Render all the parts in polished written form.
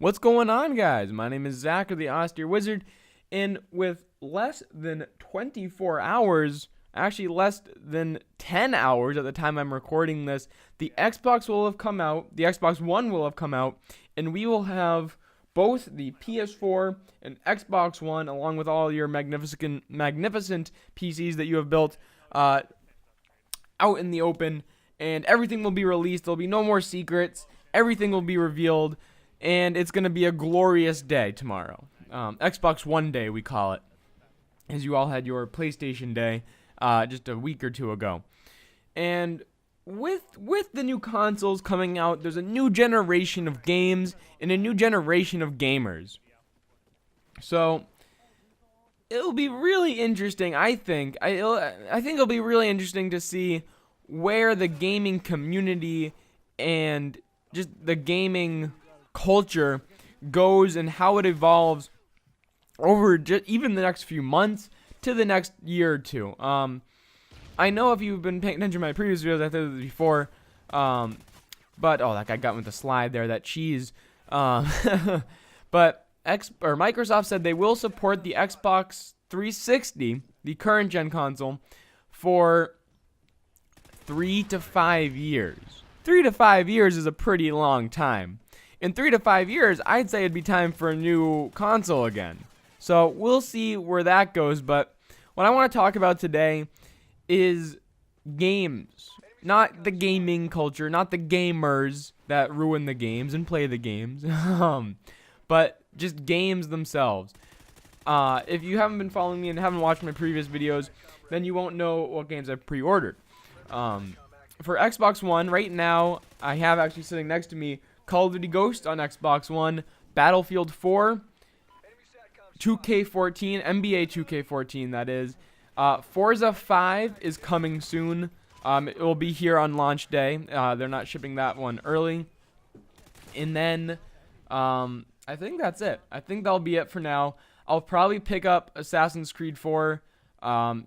What's going on, guys? My name is Zach, or the Austere Wizard, and with less than 24 hours, actually less than 10 hours at the time I'm recording this, the Xbox will have come out, the Xbox One will have come out, and we will have both the PS4 and Xbox One, along with all your magnificent PCs that you have built, out in the open, and everything will be released. There'll be no more secrets. Everything will be revealed. And it's going to be a glorious day tomorrow. Xbox One Day, we call it, as you all had your PlayStation Day just a week or two ago. And with the new consoles coming out, there's a new generation of games and a new generation of gamers. So it'll be really interesting, I think. I think it'll be really interesting to see where the gaming community and just the gaming culture goes and how it evolves over even the next few months to the next year or two. I know if you've been paying attention to my previous videos, I said this before, but that guy got with the slide there, that cheese. But Microsoft said they will support the Xbox 360, the current gen console, for 3 to 5 years. 3 to 5 years is a pretty long time. In 3 to 5 years, I'd say it'd be time for a new console again. So we'll see where that goes. But what I want to talk about today is games. Not the gaming culture, not the gamers that ruin the games and play the games, but just games themselves. If you haven't been following me and haven't watched my previous videos, then you won't know what games I've pre-ordered. For Xbox One, right now, I have actually sitting next to me Call of Duty Ghosts on Xbox One, Battlefield 4, 2K14, NBA 2K14 that is. Forza 5 is coming soon. It will be here on launch day. They're not shipping that one early. And then I think that's it. I think that'll be it for now. I'll probably pick up Assassin's Creed 4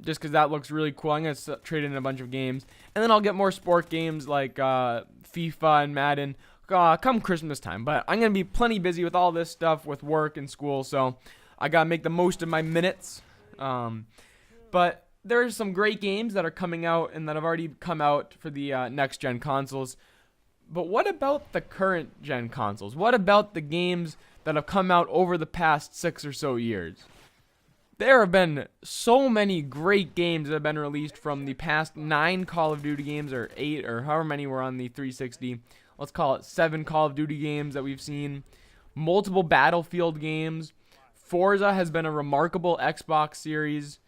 just because that looks really cool. I'm going to trade in a bunch of games. And then I'll get more sport games like FIFA and Madden come Christmas time. But I'm going to be plenty busy with all this stuff with work and school, so I got to make the most of my minutes. But there's some great games that are coming out and that have already come out for the next-gen consoles. But what about the current-gen consoles? What about the games that have come out over the past 6 or so years? There have been so many great games that have been released from the past 9 Call of Duty games, or 8, or however many were on the 360. Let's call it 7 Call of Duty games that we've seen. Multiple Battlefield games. Forza has been a remarkable Xbox series.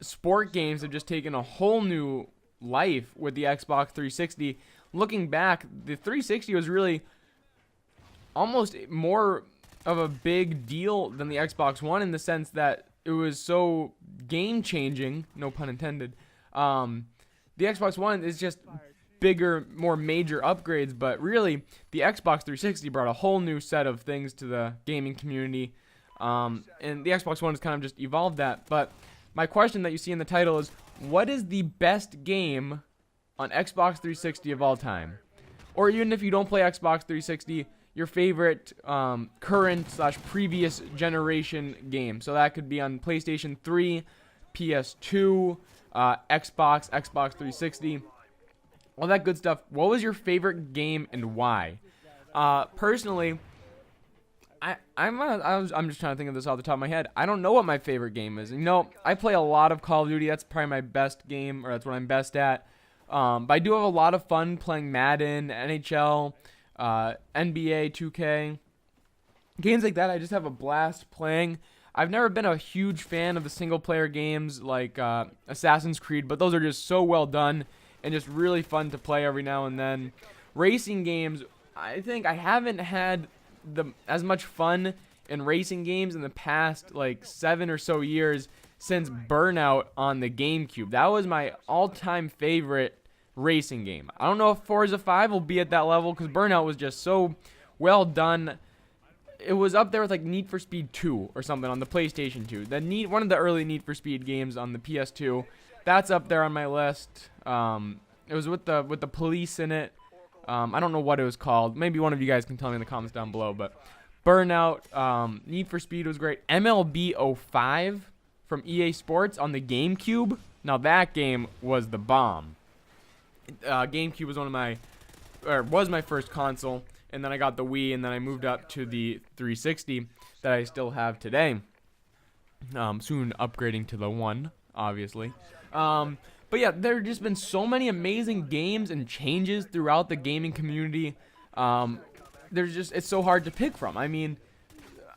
Sport games have just taken a whole new life with the Xbox 360. Looking back, the 360 was really almost more of a big deal than the Xbox One in the sense that it was so game-changing, no pun intended. The Xbox One is just bigger, more major upgrades, but really the Xbox 360 brought a whole new set of things to the gaming community, and the Xbox One has kind of just evolved that. But my question that you see in the title is, what is the best game on Xbox 360 of all time? Or even if you don't play Xbox 360, your favorite current/previous generation game. So that could be on PlayStation 3, PS2, Xbox 360, all that good stuff. What was your favorite game and why? Personally, I'm just trying to think of this off the top of my head. I don't know what my favorite game is. I play a lot of Call of Duty. That's probably my best game, or that's what I'm best at. But I do have a lot of fun playing Madden, NHL, NBA 2K. Games like that, I just have a blast playing. I've never been a huge fan of the single-player games like Assassin's Creed, but those are just so well done and just really fun to play every now and then. Racing games, I think I haven't had as much fun in racing games in the past 7 or so years since Burnout on the GameCube. That was my all-time favorite racing game. I don't know if Forza 5 will be at that level because Burnout was just so well done. It was up there with Need for Speed 2 or something on the PlayStation 2. One of the early Need for Speed games on the PS2. That's up there on my list. It was with the police in it. I don't know what it was called. Maybe one of you guys can tell me in the comments down below. But Burnout, Need for Speed was great. MLB 05 from EA Sports on the GameCube. Now that game was the bomb. GameCube was my first console, and then I got the Wii, and then I moved up to the 360 that I still have today. Soon upgrading to the One, obviously. But yeah, there have just been so many amazing games and changes throughout the gaming community. It's so hard to pick from. I mean,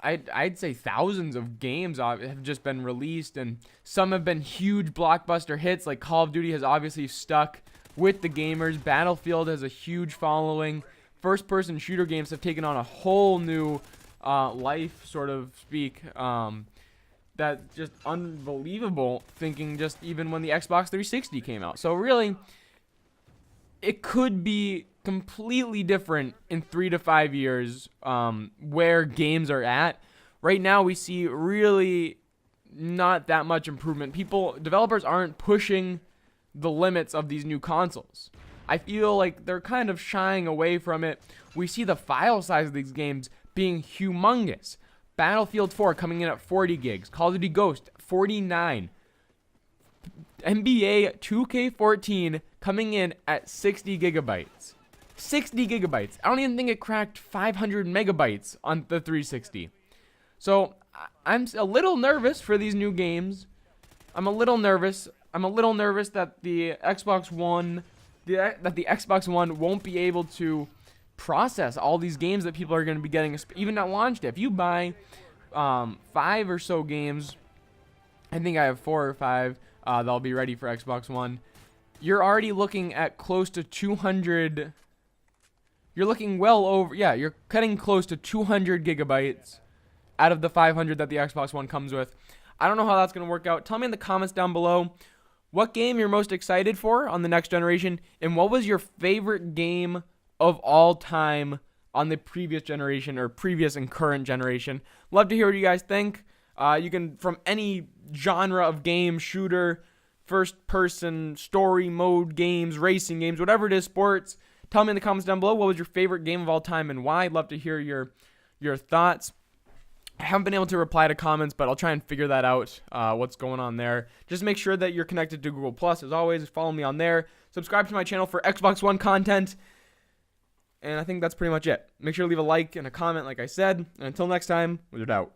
I'd say thousands of games have just been released, and some have been huge blockbuster hits. Like Call of Duty has obviously stuck with the gamers. Battlefield has a huge following. First-person shooter games have taken on a whole new life, sort of speak. That's just unbelievable, thinking just even when the Xbox 360 came out. So really, it could be completely different in 3 to 5 years where games are at. Right now, we see really not that much improvement. Developers aren't pushing the limits of these new consoles. I feel like they're kind of shying away from it. We see the file size of these games being humongous. Battlefield 4 coming in at 40 gigs. Call of Duty Ghost, 49. NBA 2K14 coming in at 60 gigabytes. 60 gigabytes. I don't even think it cracked 500 megabytes on the 360. So I'm a little nervous for these new games. I'm a little nervous that the Xbox One won't be able to process all these games that people are going to be getting, even at launch day. If you buy 5 or so games, I think I have 4 or 5 that'll be ready for Xbox One, you're already looking at close to 200. You're looking you're cutting close to 200 gigabytes out of the 500 that the Xbox One comes with. I don't know how that's going to work out. Tell me in the comments down below what game you're most excited for on the next generation, and what was your favorite game of all time on the previous generation or previous and current generation. Love to hear what you guys think. You can, from any genre of game, shooter, first-person, story mode games, racing games, whatever it is, sports. Tell me in the comments down below what was your favorite game of all time and why. I'd love to hear your thoughts. I haven't been able to reply to comments, but I'll try and figure that out, what's going on there. Just make sure that you're connected to Google+. As always, follow me on there. Subscribe to my channel for Xbox One content. And I think that's pretty much it. Make sure to leave a like and a comment, like I said. And until next time, Wizard out.